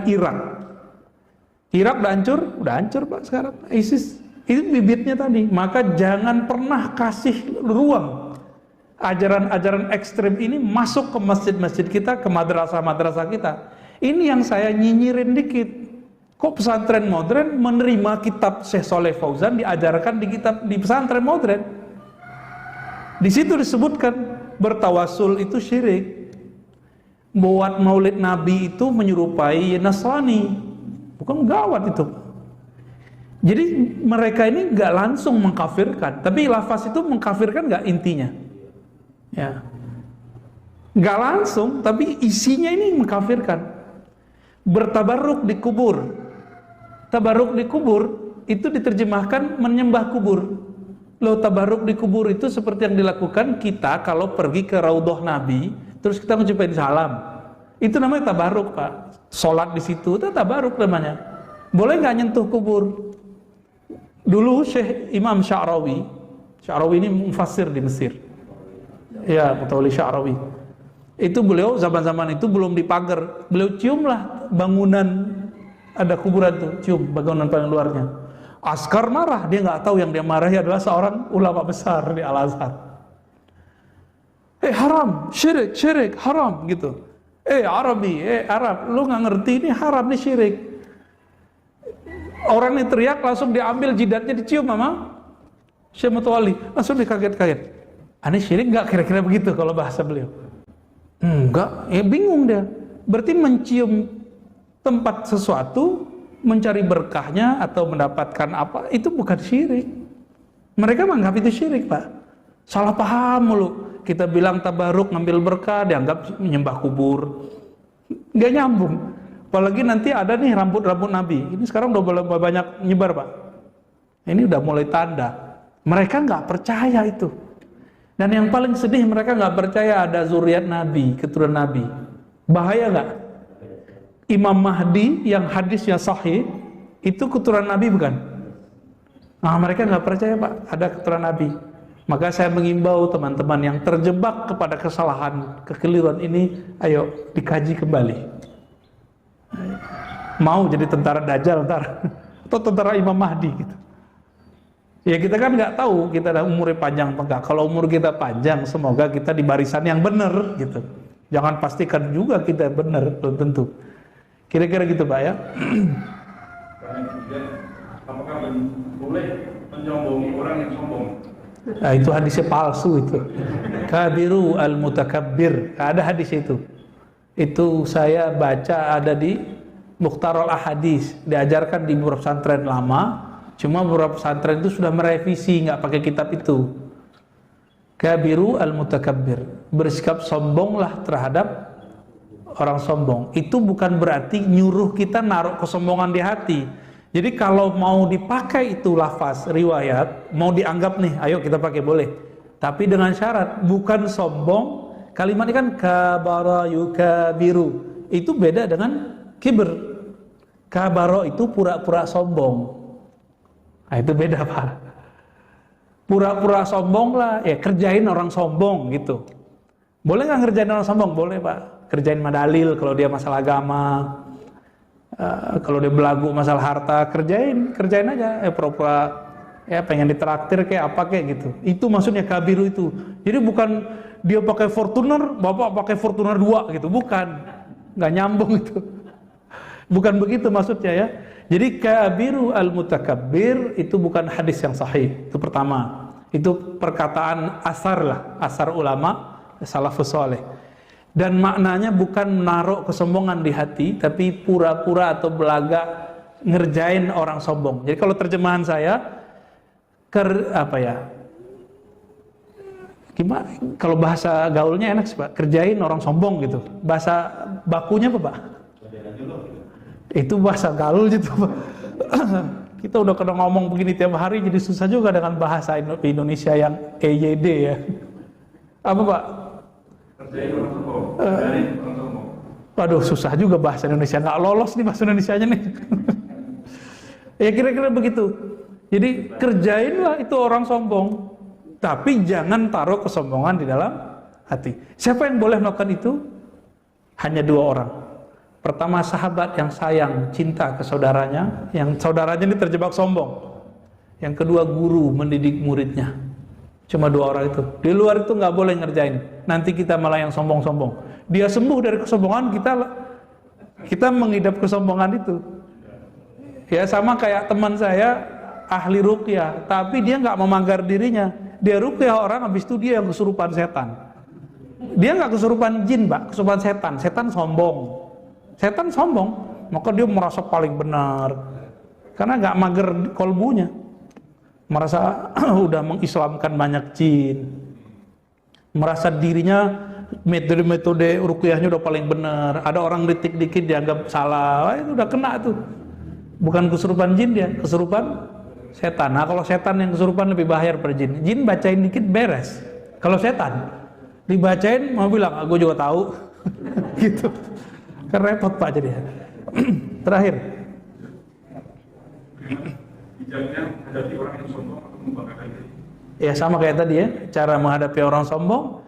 Irak. Irak udah hancur Pak sekarang. ISIS itu bibitnya tadi. Maka jangan pernah kasih ruang ajaran-ajaran ekstrem ini masuk ke masjid-masjid kita, ke madrasah-madrasah kita. Ini yang saya nyinyirin dikit. Kok pesantren modern menerima kitab Syekh Saleh Fauzan diajarkan di pesantren modern? Di situ disebutkan bertawasul itu syirik. Buat maulid Nabi itu menyerupai Nasrani. Bukan gawat itu. Jadi mereka ini nggak langsung mengkafirkan, tapi lafaz itu mengkafirkan nggak intinya? Ya, nggak langsung, tapi isinya ini mengkafirkan. Bertabarruk di kubur. Tabarruk di kubur itu diterjemahkan menyembah kubur. Loh, tabarruk di kubur itu seperti yang dilakukan kita kalau pergi ke Raudhah Nabi, terus kita ngucapin salam. Itu namanya tabarruk Pak. Sholat di situ itu tabarruk namanya. Boleh nggak nyentuh kubur? Dulu Syekh Imam Sya'rawi ini mufassir di Mesir. Ya, Mutawalli Sya'rawi. Itu beliau zaman-zaman itu belum dipagar. Beliau ciumlah bangunan, ada kuburan tuh, cium bangunan paling luarnya. Askar marah, dia nggak tahu yang dia marahi adalah seorang ulama besar di Al-Azhar. Haram, syirik, haram gitu. Arabi, Arab, lu nggak ngerti ini haram, ini syirik. Orang ini teriak, langsung diambil jidatnya, dicium sama Syekh Mutawalli, langsung dikaget-kaget. Ini syirik nggak kira-kira begitu kalau bahasa beliau? Enggak, bingung dia. Berarti mencium tempat sesuatu, mencari berkahnya atau mendapatkan apa, itu bukan syirik. Mereka menganggap itu syirik Pak. Salah paham mulu. Kita bilang tabaruk ngambil berkah, dianggap menyembah kubur. Nggak nyambung. Apalagi nanti ada nih rambut-rambut Nabi. Ini sekarang udah mulai banyak nyebar Pak. Ini udah mulai tanda. Mereka nggak percaya itu. Dan yang paling sedih, mereka nggak percaya ada zuriat Nabi, keturunan Nabi. Bahaya nggak? Imam Mahdi yang hadisnya sahih itu keturunan Nabi bukan? Nah, mereka nggak percaya Pak, ada keturunan Nabi. Maka saya mengimbau teman-teman yang terjebak kepada kesalahan, kekeliruan ini, ayo dikaji kembali. Mau jadi tentara Dajjal ntar, atau tentara Imam Mahdi gitu. Ya kita kan nggak tahu kita ada umurnya panjang apa enggak. Kalau umur kita panjang, semoga kita di barisan yang benar gitu. Jangan pastikan juga kita benar, belum tentu. Kira-kira gitu Pak ya. Apakah boleh menyombongi orang yang sombong. Nah, itu hadisnya palsu itu. Kabiru al-mutakabbir. Ada hadis itu. Itu saya baca ada di Mukhtarul Ahadis, diajarkan di beberapa pesantren lama. Cuma beberapa pesantren itu sudah merevisi, nggak pakai kitab itu. Kabiru al-mutakabbir, bersikap sombonglah terhadap orang sombong. Itu bukan berarti nyuruh kita naruh kesombongan di hati. Jadi kalau mau dipakai itu lafaz riwayat, mau dianggap nih, ayo kita pakai boleh. Tapi dengan syarat bukan sombong. Kalimat ini kan kabara yukabiru. Itu beda dengan kibir. Kabaro itu pura-pura sombong. Nah, itu beda, Pak. Pura-pura sombong lah, ya kerjain orang sombong gitu. Boleh nggak ngerjain orang sombong? Boleh, Pak. Kerjain madalil kalau dia masalah agama. Kalau dia belagu masalah harta, kerjain aja. Pura-pura ya pengen ditraktir kayak apa kayak gitu. Itu maksudnya kabiru itu. Jadi bukan dia pakai Fortuner, bapak pakai Fortuner 2 gitu, bukan. Nggak nyambung itu. Bukan begitu maksudnya ya. Jadi kabiru al-mutakabbir itu bukan hadis yang sahih. Itu pertama. Itu perkataan asar lah, asar ulama salafus saleh. Dan maknanya bukan menaruh kesombongan di hati, tapi pura-pura atau belaga ngerjain orang sombong. Jadi kalau terjemahan saya gimana? Kalau bahasa gaulnya enak sih, Pak. Kerjain orang sombong gitu. Bahasa bakunya apa, Pak? Itu bahasa gaul gitu, Pak. Kita udah kena ngomong begini tiap hari, jadi susah juga dengan bahasa Indonesia yang EYD ya. Apa, Pak? Kerjain orang sombong. Kerjain orang sombong. Waduh, susah juga bahasa Indonesia. Nggak lolos nih bahasa Indonesianya nih. Ya kira-kira begitu. Jadi kerjainlah itu orang sombong, tapi jangan taruh kesombongan di dalam hati. Siapa yang boleh melakukan itu? Hanya 2 orang. Pertama, sahabat yang sayang, cinta ke saudaranya, yang saudaranya ini terjebak sombong. Yang kedua, guru mendidik muridnya. Cuma 2 orang itu. Di luar itu nggak boleh ngerjain. Nanti kita malah yang sombong-sombong. Dia sembuh dari kesombongan, kita mengidap kesombongan itu. Ya sama kayak teman saya ahli ruqyah, tapi dia nggak memanggar dirinya. Dia ruqyah orang, habis itu dia yang kesurupan setan. Dia nggak kesurupan jin, Pak, kesurupan setan. Setan sombong. Setan sombong, maka dia merasa paling benar. Karena nggak mager kolbunya. Merasa udah mengislamkan banyak jin. Merasa dirinya metode-metode ruqyahnya udah paling benar. Ada orang kritik dikit dianggap salah. Itu udah kena tuh. Bukan kesurupan jin dia, kesurupan setan. Nah kalau setan yang kesurupan lebih bahaya daripada jin. Jin bacain dikit beres. Kalau setan dibacain mau bilang, gue juga tahu. Gitu. Kan repot, Pak, jadi. Terakhir. Bijaknya menghadapi orang yang sombong atau membanggakan diri. Ya sama kayak tadi ya, cara menghadapi orang sombong.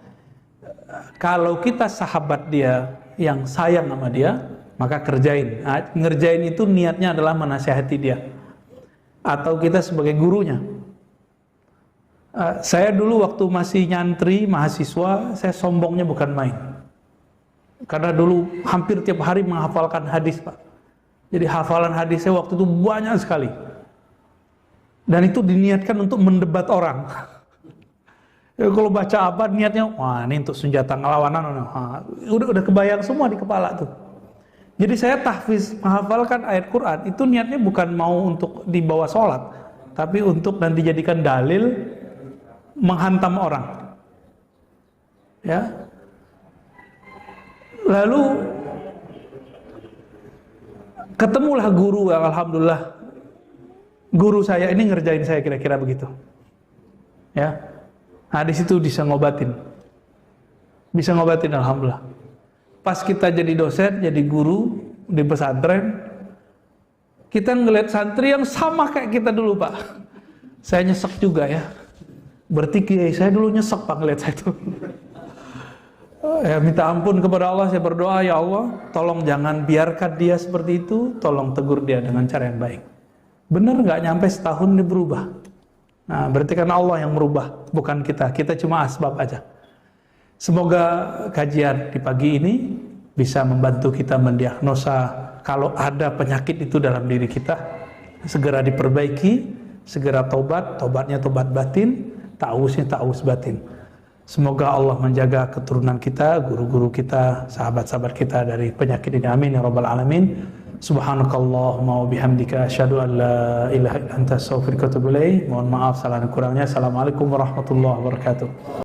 Kalau kita sahabat dia yang sayang sama dia, maka kerjain. Nah, ngerjain itu niatnya adalah menasihati dia. Atau kita sebagai gurunya. Saya dulu waktu masih nyantri, mahasiswa, saya sombongnya bukan main. Karena dulu hampir tiap hari menghafalkan hadis, Pak. Jadi hafalan hadisnya waktu itu banyak sekali. Dan itu diniatkan untuk mendebat orang. Ya, kalau baca apa niatnya, wah ini untuk senjata ngelawanan. Udah kebayang semua di kepala tuh. Jadi saya tahfiz menghafalkan ayat Quran itu niatnya bukan mau untuk dibawa sholat, tapi untuk nanti dijadikan dalil menghantam orang. Ya. Lalu ketemulah guru yang alhamdulillah guru saya ini ngerjain saya kira-kira begitu. Ya. Nah, di situ bisa ngobatin. Bisa ngobatin alhamdulillah. Pas kita jadi dosen, jadi guru di pesantren, kita ngeliat santri yang sama kayak kita dulu, Pak. Saya nyesek juga ya. Berarti kiai saya dulu nyesek, Pak, ngeliat saya itu. Ya, minta ampun kepada Allah, saya berdoa, ya Allah, tolong jangan biarkan dia seperti itu, tolong tegur dia dengan cara yang baik. Bener nggak nyampe setahun dia berubah. Nah, berarti kan Allah yang merubah, bukan kita. Kita cuma asbab aja. Semoga kajian di pagi ini bisa membantu kita mendiagnosa kalau ada penyakit itu dalam diri kita, segera diperbaiki, segera taubat, tobatnya tobat batin, ta'awusnya ta'awus batin. Semoga Allah menjaga keturunan kita, guru-guru kita, sahabat-sahabat kita dari penyakit ini. Amin ya rabbal alamin. Subhanakallahumma wa bihamdika asyhadu an la ilaha illa anta astaghfiruka wa atubu ilaik. Mohon maaf salah dan kurangnya. Assalamualaikum warahmatullahi wabarakatuh.